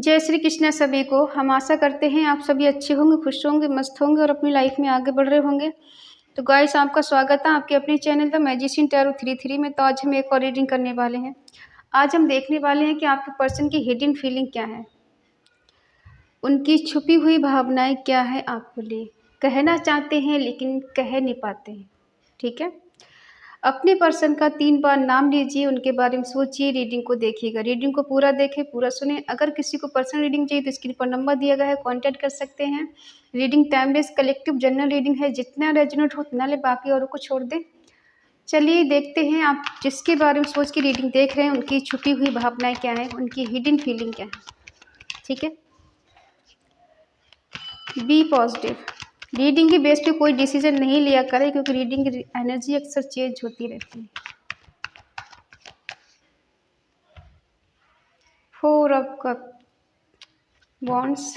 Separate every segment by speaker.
Speaker 1: जय श्री कृष्णा सभी को। हम आशा करते हैं आप सभी अच्छे होंगे, खुश होंगे, मस्त होंगे और अपनी लाइफ में आगे बढ़ रहे होंगे। तो गाइस, आपका स्वागत है आपके अपने चैनल द मैजिशियन टैरो 33 में। तो आज हम एक और रीडिंग करने वाले हैं। आज हम देखने वाले हैं कि आपके पर्सन की हिडन फीलिंग क्या है, उनकी छुपी हुई भावनाएं क्या है, आपको लिए कहना चाहते हैं लेकिन कह नहीं पाते हैं। ठीक है, अपने पर्सन का 3 बार नाम लीजिए, उनके बारे में सोचिए, रीडिंग को देखिएगा। रीडिंग को पूरा देखें, पूरा सुने। अगर किसी को पर्सनल रीडिंग चाहिए तो स्क्रीन पर नंबर दिया गया है, कांटेक्ट कर सकते हैं। Reading timeless collective general reading है, जितना रेजोनेट हो उतना ले, बाकी औरों को छोड़ दें। चलिए देखते हैं आप जिसके बारे में सोच के रीडिंग देख रहे हैं उनकी छुपी हुई भावनाएं क्या है, उनकी हिडन फीलिंग क्या है। ठीक है, बी पॉजिटिव। रीडिंग के बेस पे कोई डिसीजन नहीं लिया करें, क्योंकि रीडिंग की एनर्जी अक्सर चेंज होती रहती है। 4 of cup wands,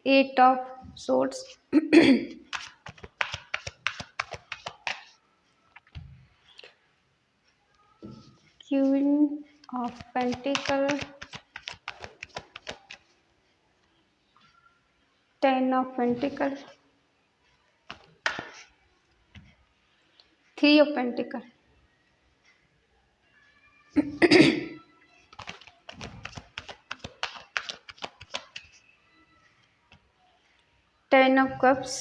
Speaker 1: 8 of swords, queen of pentacle, 10 of pentacle, 3 of pentacle, 10 of cups,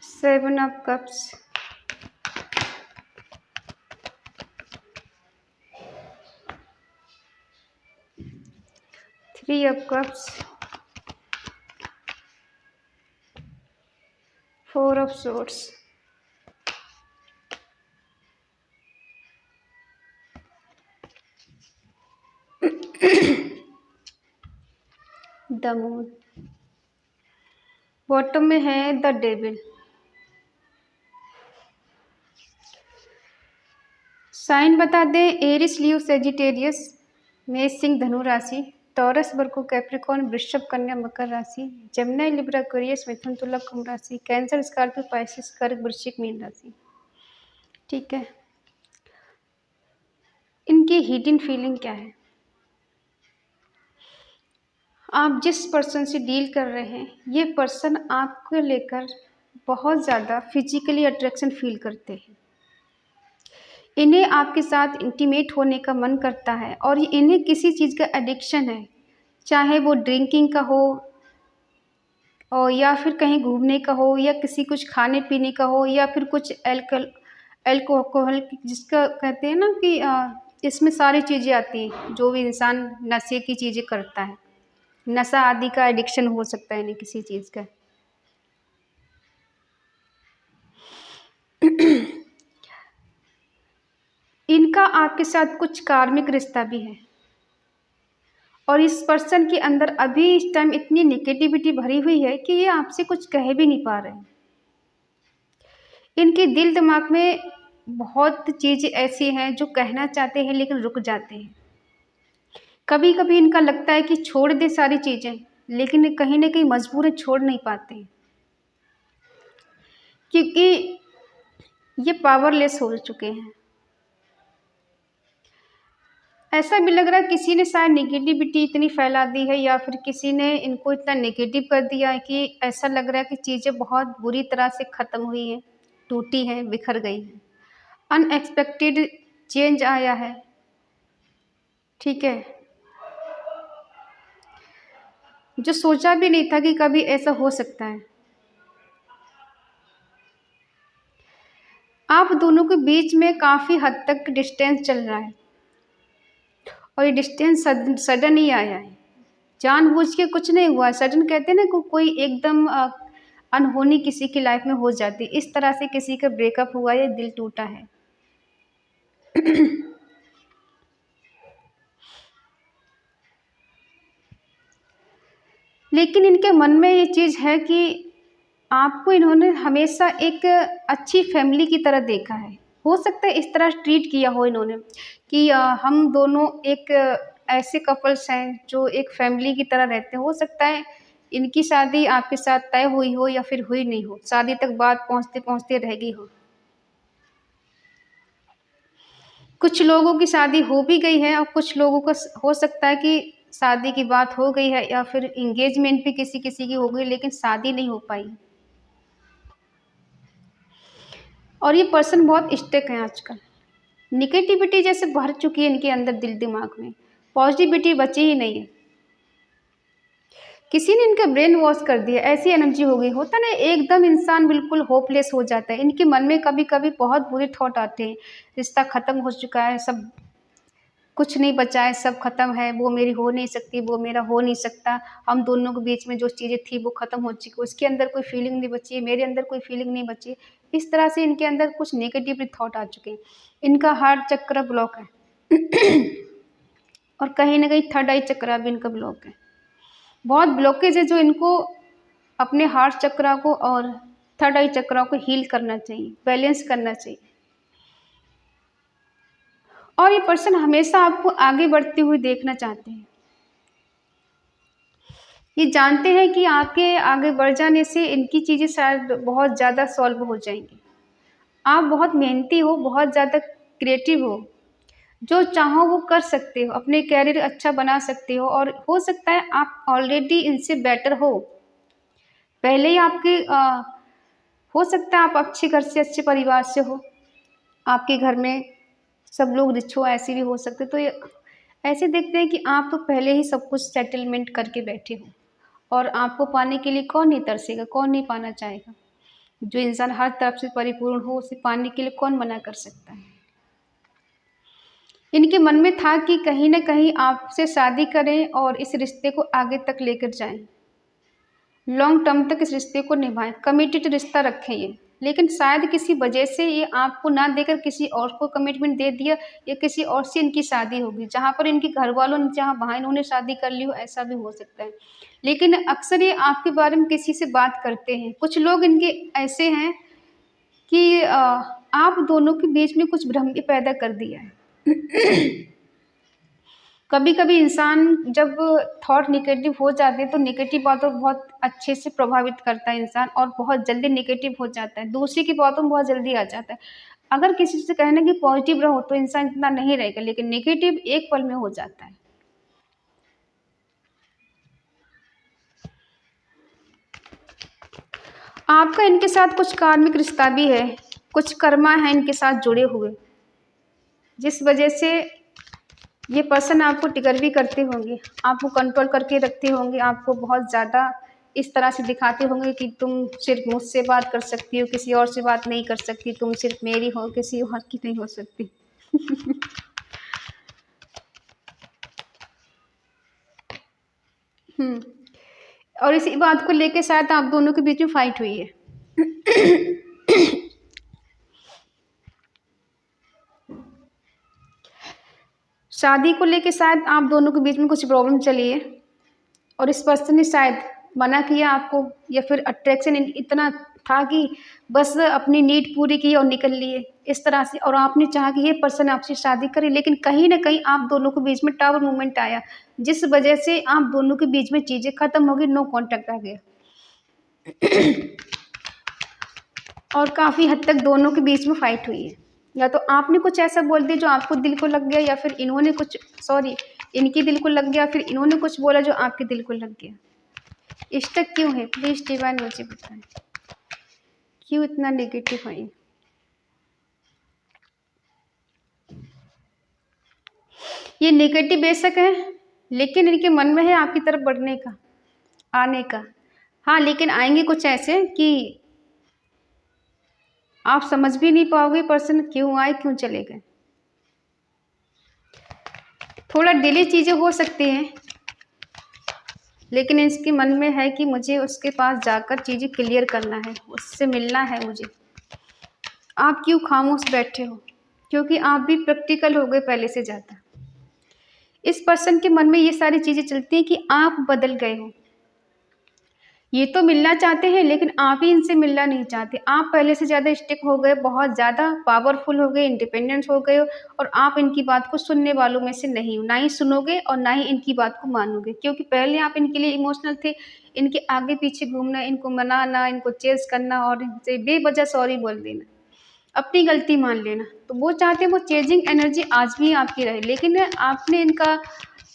Speaker 1: 7 of cups, 3 of cups, 4 of swords। The moon. Bottom में है द डेविल। साइन बता दें, एरिस, लियो, सेजिटेरियस, मेष, सिंह, धनु राशि, टॉरस, वर्गो, कैप्रिकॉर्न, वृषभ, कन्या, मकर राशि, जमुना, लिब्रा, एक्वेरियस, मिथुन, तुला, कुंभ राशि, कैंसर, स्कॉर्पियो, पाइसेस, कर्क, वृश्चिक, मीन राशि। ठीक है, इनकी हिडन फीलिंग क्या है। आप जिस पर्सन से डील कर रहे हैं, ये पर्सन आपको लेकर बहुत ज़्यादा फिजिकली अट्रैक्शन फील करते हैं। इन्हें आपके साथ इंटीमेट होने का मन करता है और इन्हें किसी चीज़ का एडिक्शन है, चाहे वो ड्रिंकिंग का हो और या फिर कहीं घूमने का हो, या किसी कुछ खाने पीने का हो, या फिर कुछ एल्कोहल जिसका कहते हैं ना कि इसमें सारी चीज़ें आती हैं। जो भी इंसान नशे की चीज़ें करता है, नशा आदि का एडिक्शन हो सकता है इन्हें किसी चीज़ का। इनका आपके साथ कुछ कार्मिक रिश्ता भी है और इस पर्सन के अंदर अभी इस टाइम इतनी नेगेटिविटी भरी हुई है कि ये आपसे कुछ कह भी नहीं पा रहे हैं। इनके दिल दिमाग में बहुत चीज़ें ऐसी हैं जो कहना चाहते हैं लेकिन रुक जाते हैं। कभी कभी इनका लगता है कि छोड़ दे सारी चीज़ें, लेकिन कहीं ना कहीं मजबूर है, छोड़ नहीं पाते हैं, क्योंकि ये पावरलेस हो चुके हैं। ऐसा भी लग रहा है किसी ने शायद नेगेटिविटी इतनी फैला दी है, या फिर किसी ने इनको इतना नेगेटिव कर दिया है कि ऐसा लग रहा है कि चीज़ें बहुत बुरी तरह से ख़त्म हुई हैं, टूटी हैं, बिखर गई हैं। अनएक्सपेक्टेड चेंज आया है। ठीक है, जो सोचा भी नहीं था कि कभी ऐसा हो सकता है। आप दोनों के बीच में काफ़ी हद तक डिस्टेंस चल रहा है और ये डिस्टेंस सडन ही आया है, जानबूझ के कुछ नहीं हुआ। सडन कहते हैं ना कोई एकदम अनहोनी किसी की लाइफ में हो जाती, इस तरह से किसी का ब्रेकअप हुआ या दिल टूटा है। लेकिन इनके मन में ये चीज़ है कि आपको इन्होंने हमेशा एक अच्छी फैमिली की तरह देखा है। हो सकता है इस तरह ट्रीट किया हो इन्होंने कि हम दोनों एक ऐसे कपल्स हैं जो एक फैमिली की तरह रहते हैं। हो सकता है इनकी शादी आपके साथ तय हुई हो या फिर हुई नहीं हो, शादी तक बात पहुंचते पहुंचते रह गई हो। कुछ लोगों की शादी हो भी गई है और कुछ लोगों का हो सकता है कि शादी की बात हो गई है या फिर एंगेजमेंट भी किसी किसी की हो गई लेकिन शादी नहीं हो पाई। और ये पर्सन बहुत स्टक है आजकल। निगेटिविटी जैसे भर चुकी है इनके अंदर दिल दिमाग में, पॉजिटिविटी बची ही नहीं है। किसी ने इनका ब्रेन वॉश कर दिया, ऐसी एनर्जी हो गई। होता ना एकदम इंसान बिल्कुल होपलेस हो जाता है। इनके मन में कभी कभी बहुत बुरे थॉट आते हैं, रिश्ता खत्म हो चुका है, सब कुछ नहीं बचा है, सब खत्म है, वो मेरी हो नहीं सकती, वो मेरा हो नहीं सकता, हम दोनों के बीच में जो चीज़ें थी वो खत्म हो चुकी, उसके अंदर कोई फीलिंग नहीं बची है, मेरे अंदर कोई फीलिंग नहीं बची है। इस तरह से इनके अंदर कुछ नेगेटिव थॉट आ चुके हैं। इनका हार्ट चक्र ब्लॉक है और कहीं ना कहीं थर्ड आई चक्र भी इनका ब्लॉक है। बहुत ब्लॉकेज है जो इनको अपने हार्ट चक्रा को और थर्ड आई चक्रा को हील करना चाहिए, बैलेंस करना चाहिए। और ये पर्सन हमेशा आपको आगे बढ़ते हुए देखना चाहते हैं। ये जानते हैं कि आपके आगे बढ़ जाने से इनकी चीज़ें शायद बहुत ज़्यादा सॉल्व हो जाएंगी। आप बहुत मेहनती हो, बहुत ज़्यादा क्रिएटिव हो, जो चाहो वो कर सकते हो, अपने कैरियर अच्छा बना सकते हो और हो सकता है आप ऑलरेडी इनसे बेटर हो। पहले ही आपके हो सकता है आप अच्छे घर से, अच्छे परिवार से हो, आपके घर में सब लोग रिच हो, ऐसे भी हो सकते। तो ये ऐसे देखते हैं कि आप तो पहले ही सब कुछ सेटलमेंट करके बैठे हो और आपको पाने के लिए कौन नहीं तरसेगा, कौन नहीं पाना चाहेगा। जो इंसान हर तरफ से परिपूर्ण हो उसे पाने के लिए कौन मना कर सकता है। इनके मन में था कि कहीं ना कहीं आपसे शादी करें और इस रिश्ते को आगे तक लेकर जाएं, लॉन्ग टर्म तक इस रिश्ते को निभाएं, कमिटेड रिश्ता रखें ये। लेकिन शायद किसी वजह से ये आपको ना देकर किसी और को कमिटमेंट दे दिया या किसी और से इनकी शादी होगी, जहाँ पर इनके घर वालों ने, जहाँ वहाँ इन्होंने शादी कर ली हो, ऐसा भी हो सकता है। लेकिन अक्सर ये आपके बारे में किसी से बात करते हैं। कुछ लोग इनके ऐसे हैं कि आप दोनों के बीच में कुछ भ्रम भी पैदा कर दिया है। कभी कभी इंसान जब थॉट निगेटिव हो जाते हैं तो निगेटिव बातों को बहुत अच्छे से प्रभावित करता है इंसान और बहुत जल्दी निगेटिव हो जाता है, दूसरे की बातों में बहुत जल्दी आ जाता है। अगर किसी से कहना कि पॉजिटिव रहो तो इंसान इतना नहीं रहेगा, लेकिन नेगेटिव एक पल में हो जाता है। आपका इनके साथ कुछ कार्मिक रिश्ता भी है, कुछ कर्मा है इनके साथ जुड़े हुए, जिस वजह से ये पर्सन आपको टिगर भी करते होंगे, आपको कंट्रोल करके रखते होंगे, आपको बहुत ज़्यादा इस तरह से दिखाते होंगे कि तुम सिर्फ मुझसे बात कर सकती हो, किसी और से बात नहीं कर सकती, तुम सिर्फ मेरी हो, किसी और की नहीं हो सकती। और इसी बात को लेके शायद आप दोनों के बीच में फाइट हुई है। शादी को लेके शायद आप दोनों के बीच में कुछ प्रॉब्लम चली है और इस पर्सन ने शायद मना किया आपको, या फिर अट्रैक्शन इतना था कि बस अपनी नीड पूरी की और निकल लिए इस तरह से, और आपने चाहा कि ये पर्सन आपसे शादी करे, लेकिन कहीं ना कहीं आप दोनों के बीच में टावर मूवमेंट आया, जिस वजह से आप दोनों के बीच में चीज़ें खत्म हो गई, नो कॉन्टैक्ट आ गया। और काफ़ी हद तक दोनों के बीच में फाइट हुई है, या तो आपने कुछ ऐसा बोल दिया जो आपको दिल को लग गया, या फिर इन्होंने कुछ, सॉरी, इनके दिल को लग गया, फिर इन्होंने कुछ बोला जो आपके दिल को लग गया। स्टक क्यों है? प्लीज डिवाइन मुझे बताएं, क्यों इतना नेगेटिव है? ये नेगेटिव बेशक है, लेकिन इनके मन में है आपकी तरफ बढ़ने का, आने का। हाँ, लेकिन आएंगे कुछ ऐसे कि आप समझ भी नहीं पाओगे पर्सन क्यों आए, क्यों चले गए। थोड़ा डिले चीज़ें हो सकती हैं, लेकिन इसके मन में है कि मुझे उसके पास जाकर चीज़ें क्लियर करना है, उससे मिलना है मुझे। आप क्यों खामोश बैठे हो? क्योंकि आप भी प्रैक्टिकल हो गए पहले से ज़्यादा। इस पर्सन के मन में ये सारी चीज़ें चलती हैं कि आप बदल गए हो। ये तो मिलना चाहते हैं, लेकिन आप ही इनसे मिलना नहीं चाहते। आप पहले से ज़्यादा स्टिक हो गए, बहुत ज़्यादा पावरफुल हो गए, इंडिपेंडेंट हो गए हो, और आप इनकी बात को सुनने वालों में से नहीं हो। ना ही सुनोगे और ना ही इनकी बात को मानोगे, क्योंकि पहले आप इनके लिए इमोशनल थे। इनके आगे पीछे घूमना, इनको मनाना, इनको चेस करना और इनसे बेवजह सॉरी बोल देना, अपनी गलती मान लेना। तो वो चाहते हैं वो चेजिंग एनर्जी आज भी आपकी रहे, लेकिन आपने इनका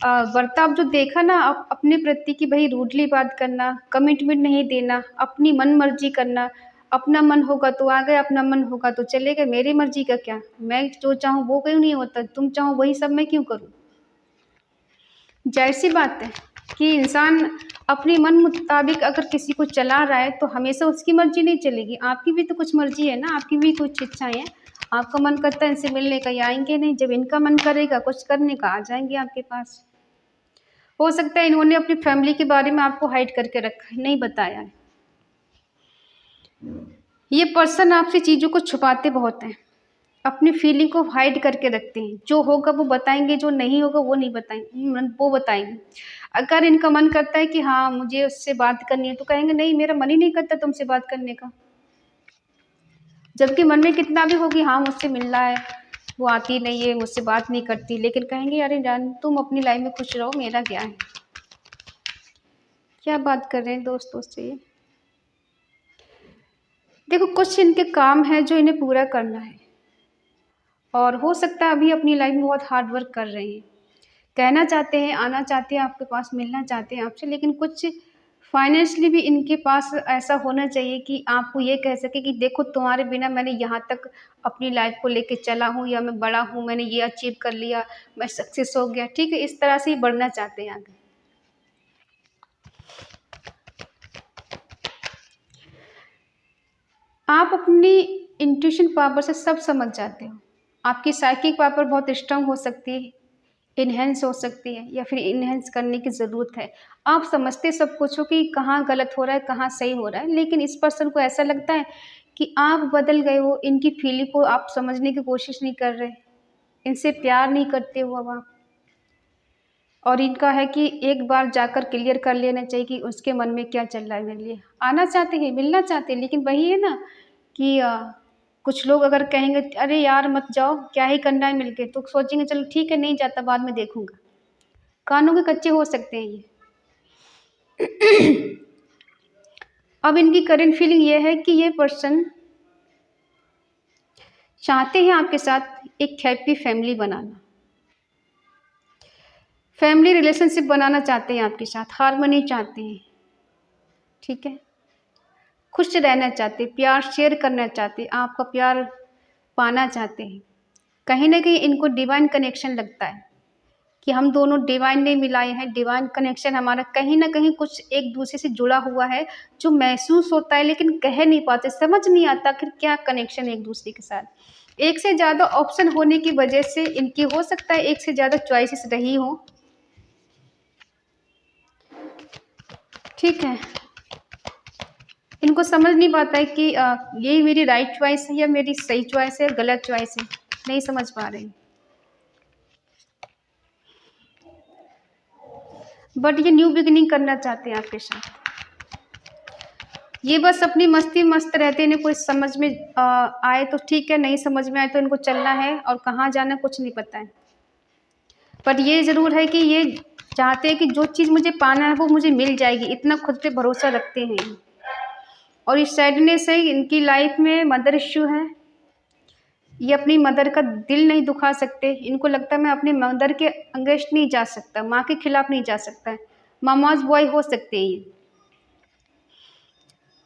Speaker 1: बर्ताव जो देखा ना अपने प्रति कि भाई रूडली बात करना, कमिटमेंट नहीं देना, अपनी मन मर्जी करना, अपना मन होगा तो आ गए, अपना मन होगा तो चले गए, मेरी मर्जी का क्या, मैं जो चाहूँ वो क्यों नहीं होता, तुम चाहो वही सब मैं क्यों करूँ। जाहिर सी बात है कि इंसान अपने मन मुताबिक अगर किसी को चला रहा है तो हमेशा उसकी मर्जी नहीं चलेगी, आपकी भी तो कुछ मर्जी है ना, आपकी भी कुछ इच्छाएं हैं। आपका मन करता है इनसे मिलने का, ये आएंगे नहीं, जब इनका मन करेगा कुछ करने का आ जाएंगे आपके पास। हो सकता है इन्होंने अपनी फैमिली के बारे में आपको हाइड करके रखा है, नहीं बताया है। ये पर्सन आपसे चीज़ों को छुपाते बहुत हैं, अपनी फीलिंग को हाइड करके रखते हैं, जो होगा वो बताएंगे, जो नहीं होगा वो नहीं बताएंगे, वो बताएंगे। अगर इनका मन करता है कि हाँ मुझे उससे बात करनी है तो कहेंगे नहीं मेरा मन ही नहीं करता तुमसे बात करने का, जबकि मन में कितना भी होगी हाँ मुझसे मिलना है, वो आती नहीं है, मुझसे बात नहीं करती, लेकिन कहेंगे अरे जान तुम अपनी लाइफ में खुश रहो, मेरा क्या है। क्या बात कर रहे हैं दोस्तों से। देखो कुछ इनके काम है जो इन्हें पूरा करना है, और हो सकता है अभी अपनी लाइफ में बहुत हार्ड वर्क कर रहे हैं, कहना चाहते हैं, आना चाहते हैं आपके पास, मिलना चाहते हैं आपसे, लेकिन कुछ फाइनेंशियली भी इनके पास ऐसा होना चाहिए कि आपको ये कह सके कि देखो तुम्हारे बिना मैंने यहाँ तक अपनी लाइफ को लेके चला हूँ, या मैं बड़ा हूँ, मैंने ये अचीव कर लिया, मैं सक्सेस हो गया, ठीक है, इस तरह से ही बढ़ना चाहते हैं आगे। आप अपनी इंट्यूशन पावर से सब समझ जाते हो, आपकी साइकिक पावर बहुत स्ट्रांग हो सकती है, इन्हेंस हो सकती है, या फिर इन्हेंस करने की ज़रूरत है। आप समझते सब कुछ हो कि कहाँ गलत हो रहा है, कहाँ सही हो रहा है, लेकिन इस पर्सन को ऐसा लगता है कि आप बदल गए हो, इनकी फीलिंग को आप समझने की कोशिश नहीं कर रहे, इनसे प्यार नहीं करते हो अब आप। और इनका है कि एक बार जाकर क्लियर कर लेना चाहिए कि उसके मन में क्या चल रहा है मेरे लिए। आना चाहते हैं, मिलना चाहते हैं, लेकिन वही है ना कि कुछ लोग अगर कहेंगे अरे यार मत जाओ, क्या ही करना है मिलके, तो सोचेंगे चलो ठीक है नहीं जाता, बाद में देखूंगा। कानों के कच्चे हो सकते हैं ये। अब इनकी करंट फीलिंग ये है कि ये पर्सन चाहते हैं आपके साथ एक हैप्पी फैमिली बनाना, फैमिली रिलेशनशिप बनाना चाहते हैं आपके साथ, हार्मनी चाहते हैं, ठीक है, खुश रहना चाहते हैं, प्यार शेयर करना चाहते हैं, आपका प्यार पाना चाहते हैं। कहीं ना कहीं इनको डिवाइन कनेक्शन लगता है कि हम दोनों डिवाइन ने मिलाए हैं, डिवाइन कनेक्शन हमारा कहीं ना कहीं कुछ एक दूसरे से जुड़ा हुआ है, जो महसूस होता है लेकिन कह नहीं पाते, समझ नहीं आता कि क्या कनेक्शन है एक दूसरे के साथ। एक से ज़्यादा ऑप्शन होने की वजह से इनकी हो सकता है एक से ज़्यादा चॉइसेस रही हो, ठीक है, इनको समझ नहीं पाता है कि यही मेरी राइट चॉइस है या मेरी सही चॉइस है, गलत चॉइस है, नहीं समझ पा रहे। बट ये न्यू बिगिनिंग करना चाहते हैं आपके साथ। ये बस अपनी मस्ती मस्त रहते हैं, इन्हें कोई समझ में आए तो ठीक है, नहीं समझ में आए तो इनको चलना है, और कहाँ जाना कुछ नहीं पता है। पर ये ज़रूर है कि ये चाहते हैं कि जो चीज़ मुझे पाना है वो मुझे मिल जाएगी, इतना खुद पे भरोसा रखते हैं। और इस सैडनेस है इनकी लाइफ में, मदर इश्यू है, ये अपनी मदर का दिल नहीं दुखा सकते, इनको लगता है मैं अपनी मदर के अगेंस्ट नहीं जा सकता, माँ के खिलाफ नहीं जा सकता है, मामाज बॉय हो सकते हैं ये।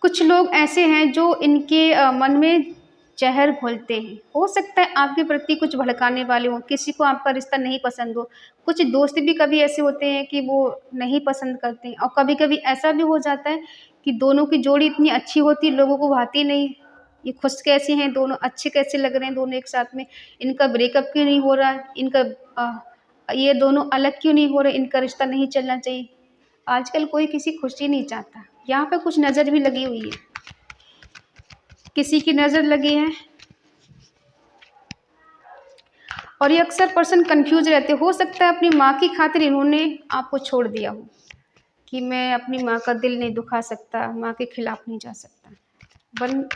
Speaker 1: कुछ लोग ऐसे हैं जो इनके मन में जहर घोलते हैं, हो सकता है आपके प्रति कुछ भड़काने वाले हों, किसी को आपका रिश्ता नहीं पसंद हो, कुछ दोस्त भी कभी ऐसे होते हैं कि वो नहीं पसंद करते हैं, और कभी कभी ऐसा भी हो जाता है कि दोनों की जोड़ी इतनी अच्छी होती है लोगों को भाती नहीं, ये खुश कैसे हैं दोनों, अच्छे कैसे लग रहे हैं दोनों एक साथ में, इनका ब्रेकअप क्यों नहीं हो रहा है, इनका ये दोनों अलग क्यों नहीं हो रहे, इनका रिश्ता नहीं चलना चाहिए। आजकल कोई किसी खुशी नहीं चाहता। यहाँ पे कुछ नज़र भी लगी हुई है, किसी की नज़र लगी है, और ये अक्सर पर्सन कंफ्यूज रहते, हो सकता है अपनी माँ की खातिर इन्होंने आपको छोड़ दिया हो कि मैं अपनी माँ का दिल नहीं दुखा सकता, माँ के खिलाफ नहीं जा सकता, बन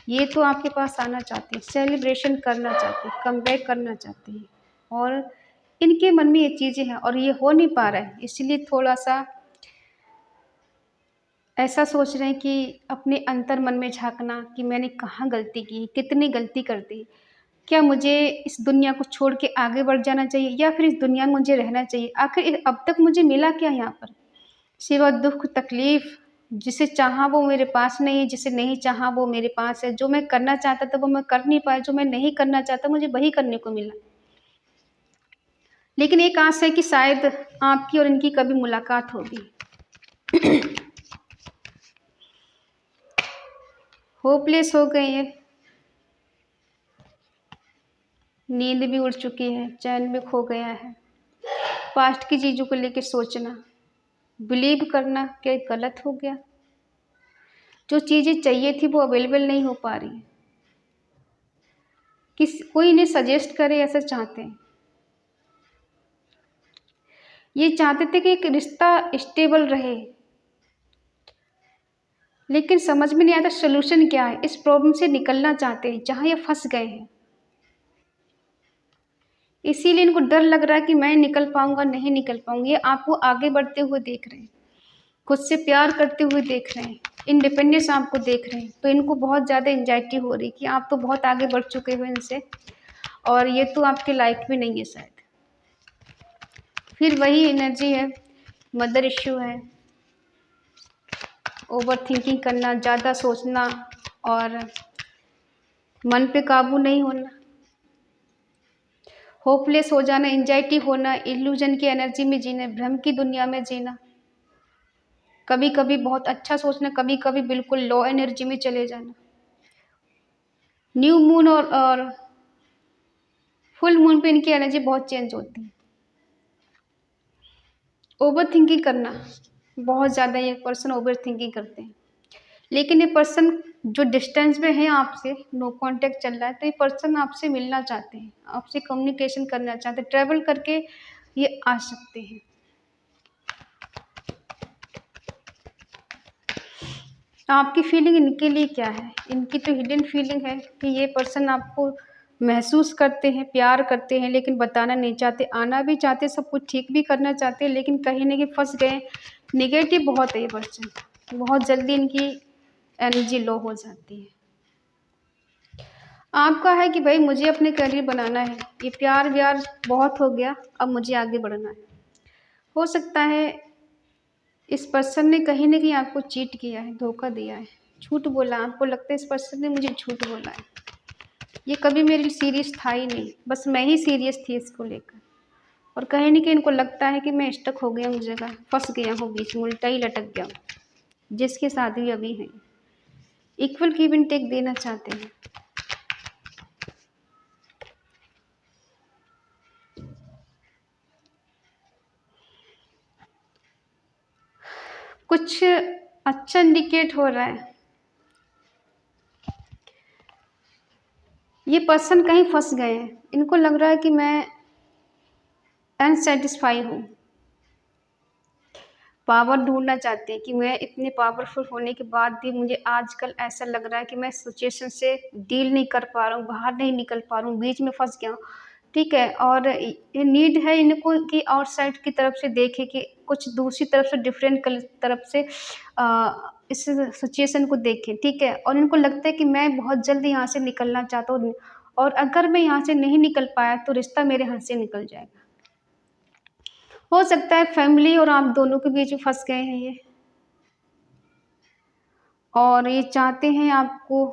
Speaker 1: ये तो आपके पास आना चाहते हैं, सेलिब्रेशन करना चाहते हैं, कम बैक करना चाहते हैं, और इनके मन में ये चीज़ें हैं और ये हो नहीं पा रहा है, इसलिए थोड़ा सा ऐसा सोच रहे हैं कि अपने अंतर मन में झाँकना कि मैंने कहाँ गलती की, कितनी गलती कर दी। क्या मुझे इस दुनिया को छोड़ के आगे बढ़ जाना चाहिए या फिर इस दुनिया में मुझे रहना चाहिए? आखिर अब तक मुझे मिला क्या यहाँ पर? सिवा दुःख, तकलीफ़। जिसे चाहा वो मेरे पास नहीं है, जिसे नहीं चाहा वो मेरे पास है। जो मैं करना चाहता था वो मैं कर नहीं पाया, जो मैं नहीं करना चाहता मुझे वही करने को मिला। लेकिन एक आस है कि शायद आपकी और इनकी कभी मुलाकात होगी। होपलेस हो गए हैं, नींद भी उड़ चुकी है, चैन भी खो गया है। पास्ट की चीज़ों को लेके सोचना, बिलीव करना क्या गलत हो गया? जो चीज़ें चाहिए थी वो अवेलेबल नहीं हो पा रही हैं। कोई इन्हें सजेस्ट करे ऐसा चाहते हैं। ये चाहते थे कि एक रिश्ता स्टेबल रहे, लेकिन समझ में नहीं आता सॉल्यूशन क्या है। इस प्रॉब्लम से निकलना चाहते हैं जहाँ ये फँस गए हैं। इसीलिए इनको डर लग रहा है कि मैं निकल पाऊँगा, नहीं निकल पाऊँगी। ये आपको आगे बढ़ते हुए देख रहे हैं, खुद से प्यार करते हुए देख रहे हैं, इंडिपेंडेंस आपको देख रहे हैं। तो इनको बहुत ज़्यादा एंग्जायटी हो रही है कि आप तो बहुत आगे बढ़ चुके हो इनसे और ये तो आपके लायक भी नहीं है शायद। फिर वही एनर्जी है, मदर इश्यू है, ओवर थिंकिंग करना, ज़्यादा सोचना और मन पे काबू नहीं होना, होपलेस हो जाना, एंजाइटी होना, इल्यूजन की एनर्जी में जीना, भ्रम की दुनिया में जीना, कभी कभी बहुत अच्छा सोचना, कभी कभी बिल्कुल लो एनर्जी में चले जाना। न्यू मून और फुल मून पे इनकी एनर्जी बहुत चेंज होती है। ओवर थिंकिंग करना, बहुत ज़्यादा ये पर्सन ओवर थिंकिंग करते हैं। लेकिन ये पर्सन जो डिस्टेंस में है आपसे, नो कांटेक्ट चल रहा है, तो ये पर्सन आपसे मिलना चाहते हैं, आपसे कम्युनिकेशन करना चाहते हैं, ट्रैवल करके ये आ सकते हैं। आपकी फीलिंग इनके लिए क्या है? इनकी तो हिडन फीलिंग है कि ये पर्सन आपको महसूस करते हैं, प्यार करते हैं, लेकिन बताना नहीं चाहते, आना भी चाहते, सब कुछ ठीक भी करना चाहते हैं, लेकिन कहीं न कहीं फँस गए। नेगेटिव बहुत है ये पर्सन, बहुत जल्दी इनकी एनर्जी लो हो जाती है। आपका है कि भाई मुझे अपने करियर बनाना है, ये प्यार-व्यार बहुत हो गया, अब मुझे आगे बढ़ना है। हो सकता है इस पर्सन ने कहीं न कहीं आपको चीट किया है, धोखा दिया है, झूठ बोला। आपको लगता है इस पर्सन ने मुझे झूठ बोला है। ये कभी मेरे लिए सीरियस था ही नहीं, बस मैं ही सीरियस थी इसको लेकर। और कहीं न कहीं इनको लगता है कि मैं स्टक हो गया हूँ जगह, फँस गया हूँ बीच में, उल्टा ही लटक गया हूँ। जिसके साथ भी अभी हैं, इक्वल गिव एंड टेक देना चाहते हैं। कुछ अच्छा इंडिकेट हो रहा है। ये पर्सन कहीं फँस गए हैं। इनको लग रहा है कि मैं अनसैटिस्फाई हूँ। पावर ढूँढना चाहते हैं कि मैं इतने पावरफुल होने के बाद भी मुझे आजकल ऐसा लग रहा है कि मैं सिचुएशन से डील नहीं कर पा रहा हूँ, बाहर नहीं निकल पा रहा हूँ, बीच में फँस गया हूँ। ठीक है? और ये नीड है इनको कि आउटसाइड की तरफ से देखें कि कुछ दूसरी तरफ से डिफरेंट तरफ से इस सिचुएशन को देखें, ठीक है? और इनको लगता है कि मैं बहुत जल्दी यहाँ से निकलना चाहता हूँ और अगर मैं यहाँ से नहीं निकल पाया तो रिश्ता मेरे हाथ से निकल जाएगा। हो सकता है फैमिली और आप दोनों के बीच में फँस गए हैं ये और ये चाहते हैं आपको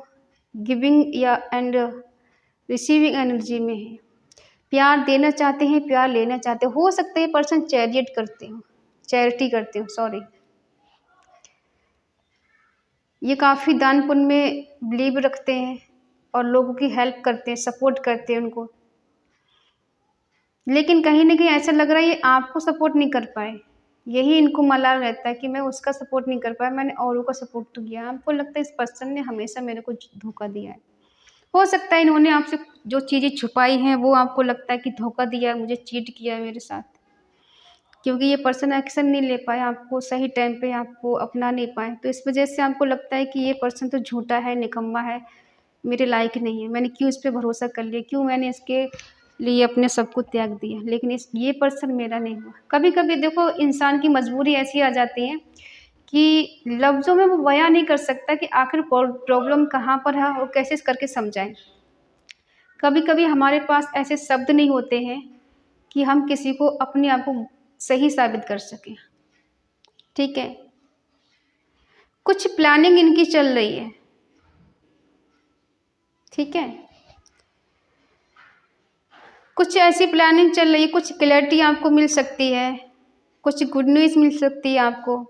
Speaker 1: गिविंग या एंड रिसीविंग एनर्जी में है। प्यार देना चाहते हैं, प्यार लेना चाहते हैं। हो सकता है ये पर्सन चैरिटी करते हो, सॉरी। ये काफ़ी दान पुण्य में बिलीव रखते हैं और लोगों की हेल्प करते हैं, सपोर्ट करते हैं उनको। लेकिन कहीं न कहीं ऐसा लग रहा है ये आपको सपोर्ट नहीं कर पाए। यही इनको मलाल रहता है कि मैं उसका सपोर्ट नहीं कर पाया, मैंने औरों का सपोर्ट तो किया। आपको लगता है इस पर्सन ने हमेशा मेरे को धोखा दिया है। हो सकता है इन्होंने आपसे जो चीज़ें छुपाई हैं वो आपको लगता है कि धोखा दिया है, मुझे चीट किया है मेरे साथ। क्योंकि ये पर्सन एक्शन नहीं ले पाए, आपको सही टाइम पे आपको अपना नहीं पाए। तो इस वज़ह से आपको लगता है कि ये पर्सन तो झूठा है, निकम्मा है, मेरे लायक नहीं है। मैंने क्यों इस पे भरोसा कर लिया? क्यों मैंने इसके लिए अपने सब कुछ त्याग दिया? लेकिन ये पर्सन मेरा नहीं हुआ। कभी-कभी देखो इंसान की मजबूरी ऐसी आ जाती है कि लफ्ज़ों में वो बयां नहीं कर सकता कि आखिर प्रॉब्लम कहाँ पर है और कैसे करके समझाएं। कभी कभी हमारे पास ऐसे शब्द नहीं होते हैं कि हम किसी को अपने आप को सही साबित कर सकें। ठीक है, कुछ प्लानिंग इनकी चल रही है। ठीक है, कुछ ऐसी प्लानिंग चल रही है, कुछ क्लैरिटी आपको मिल सकती है, कुछ गुड न्यूज़ मिल सकती है आपको।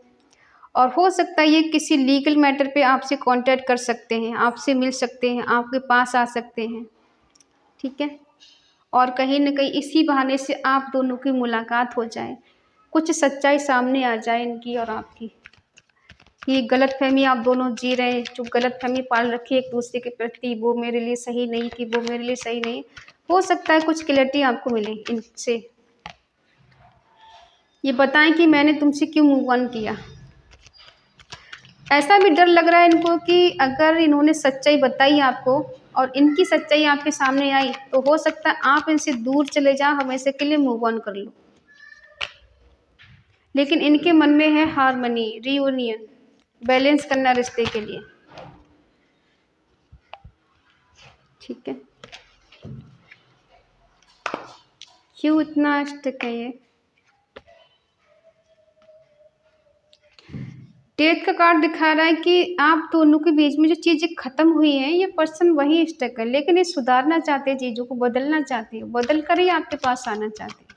Speaker 1: और हो सकता है ये किसी लीगल मैटर पे आपसे कांटेक्ट कर सकते हैं, आपसे मिल सकते हैं, आपके पास आ सकते हैं। ठीक है, और कहीं न कहीं इसी बहाने से आप दोनों की मुलाकात हो जाए, कुछ सच्चाई सामने आ जाए इनकी और आपकी। ये गलतफ़हमी आप दोनों जी रहे हैं, जो गलतफ़हमी पाल रखी है एक-दूसरे के प्रति, वो मेरे लिए सही नहीं कि वो मेरे लिए सही नहीं। हो सकता है कुछ क्लैरिटी आपको मिले इनसे। ये बताएँ कि मैंने तुमसे क्यों मूव ऑन किया। ऐसा भी डर लग रहा है इनको कि अगर इन्होंने सच्चाई बताई आपको और इनकी सच्चाई आपके सामने आई, तो हो सकता है आप इनसे दूर चले जाओ, हमेशा के लिए मूव ऑन कर लो। लेकिन इनके मन में है हार्मनी, रियूनियन, बैलेंस करना रिश्ते के लिए। ठीक है, क्यों इतना स्टक है ये? डेथ का कार्ड दिखा रहा है कि आप दोनों के बीच में जो चीज़ें खत्म हुई हैं, ये पर्सन वही स्टक है, लेकिन ये सुधारना चाहते हैं, चीज़ों को बदलना चाहते हैं, बदल कर ही आपके पास आना चाहते हैं।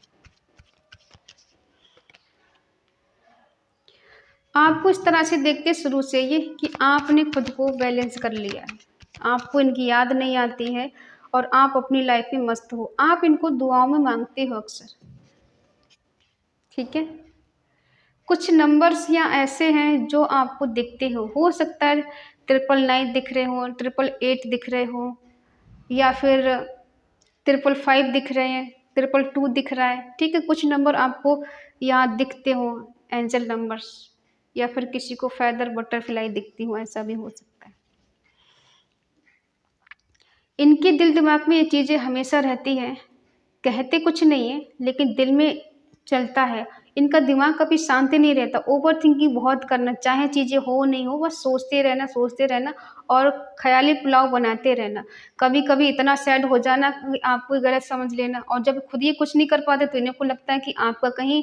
Speaker 1: आपको इस तरह से देखते शुरू से ये कि आपने खुद को बैलेंस कर लिया है, आपको इनकी याद नहीं आती है और आप अपनी लाइफ में मस्त हो। आप इनको दुआओं में मांगते हो अक्सर। ठीक है, कुछ नंबर्स या ऐसे हैं जो आपको दिखते हो सकता है 999 दिख रहे हो, 888 दिख रहे हो, या फिर 555 दिख रहे हैं, 222 दिख रहा है। ठीक है, कुछ नंबर आपको यहाँ दिखते हो, एंजल नंबर्स, या फिर किसी को फेदर बटरफ्लाई दिखती हो, ऐसा भी हो सकता है। इनके दिल दिमाग में ये चीज़ें हमेशा रहती हैं, कहते कुछ नहीं है लेकिन दिल में चलता है। इनका दिमाग कभी शांति नहीं रहता, ओवर थिंकिंग बहुत करना, चाहे चीज़ें हो नहीं हो, बस सोचते रहना और ख़याली पुलाव बनाते रहना। कभी कभी इतना सैड हो जाना कि आपको गलत समझ लेना, और जब खुद ये कुछ नहीं कर पाते तो इन्हें को लगता है कि आपका कहीं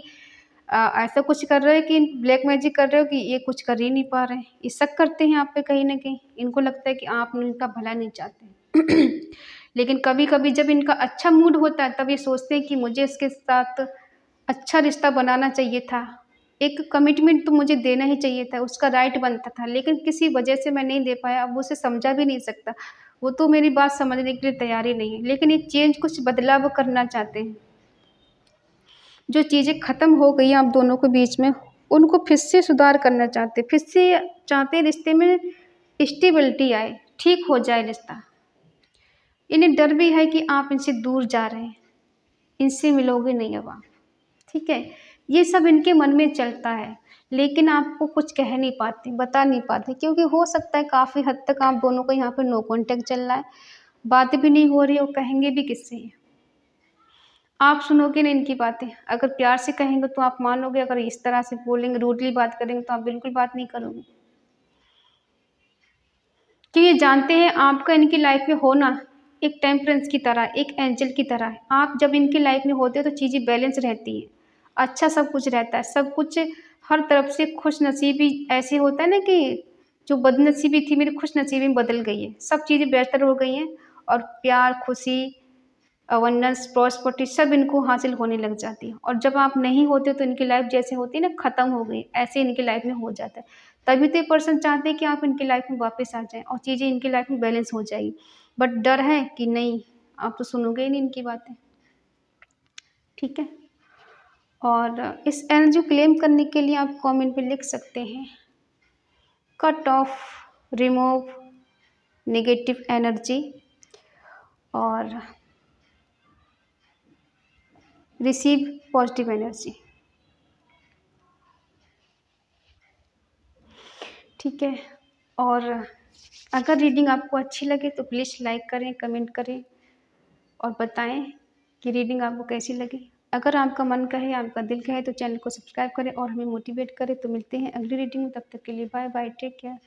Speaker 1: ऐसा कुछ कर रहे हो कि ब्लैक मैजिक कर रहे हो कि ये कुछ कर ही नहीं पा रहे हैं। ये शक करते हैं आप पे कहीं न कहीं। इनको लगता है कि आप उनका भला नहीं चाहते। लेकिन कभी-कभी जब इनका अच्छा मूड होता है तब ये सोचते हैं कि मुझे इसके साथ अच्छा रिश्ता बनाना चाहिए था। एक कमिटमेंट तो मुझे देना ही चाहिए था, उसका राइट बनता था, लेकिन किसी वजह से मैं नहीं दे पाया, अब उसे समझा भी नहीं सकता। वो तो मेरी बात समझने के लिए तैयार ही नहीं है, लेकिन ये चेंज कुछ बदलाव करना चाहते हैं। जो चीज़ें ख़त्म हो गई हैं आप दोनों के बीच में, उनको फिर से सुधार करना चाहते हैं, फिर से चाहते हैं रिश्ते में स्टेबिलिटी आए, ठीक हो जाए रिश्ता। इन्हें डर भी है कि आप इनसे दूर जा रहे हैं, इनसे मिलोगे नहीं अब आप। ठीक है? ये सब इनके मन में चलता है, लेकिन आपको कुछ कह नहीं पाते, बता नहीं पाते, क्योंकि हो सकता है काफ़ी हद तक आप दोनों का यहाँ पे नो कॉन्टैक्ट चल रहा है, बात भी नहीं हो रही और कहेंगे भी किससे? आप सुनोगे ना इनकी बातें, अगर प्यार से कहेंगे तो आप मानोगे, अगर इस तरह से बोलेंगे, रूडली बात करेंगे तो आप बिल्कुल बात नहीं करोगे। कि ये जानते हैं आपका इनकी लाइफ में होना एक टेम्परेंस की तरह, एक एंजल की तरह है। आप जब इनकी लाइफ में होते हो तो चीज़ें बैलेंस रहती हैं, अच्छा सब कुछ रहता है, सब कुछ हर तरफ से खुशनसीबी। ऐसे होता है ना कि जो बदनसीबी थी मेरी खुशनसीबी में बदल गई है, सब चीज़ें बेहतर हो गई हैं और प्यार, खुशी, अबंडेंस, प्रॉस्पेरिटी सब इनको हासिल होने लग जाती है। और जब आप नहीं होते तो इनकी लाइफ जैसे होती है ना, ख़त्म हो गई, ऐसे इनकी लाइफ में हो जाता है। तभी तो ये पर्सन चाहते हैं कि आप इनकी लाइफ में वापस आ जाएँ और चीज़ें इनकी लाइफ में बैलेंस हो जाएगी। बट डर है कि नहीं, आप तो सुनोगे ही नहीं इनकी बातें। ठीक है? और इस एनर्जी को क्लेम करने के लिए आप कमेंट में लिख सकते हैं, cut off, remove negative energy और रिसीव पॉजिटिव एनर्जी। ठीक है? और अगर रीडिंग आपको अच्छी लगे तो प्लीज़ लाइक करें, कमेंट करें और बताएं कि रीडिंग आपको कैसी लगी। अगर आपका मन कहे, आपका दिल कहे तो चैनल को सब्सक्राइब करें और हमें मोटिवेट करें। तो मिलते हैं अगली रीडिंग में, तब तक के लिए बाय बाय, टेक केयर।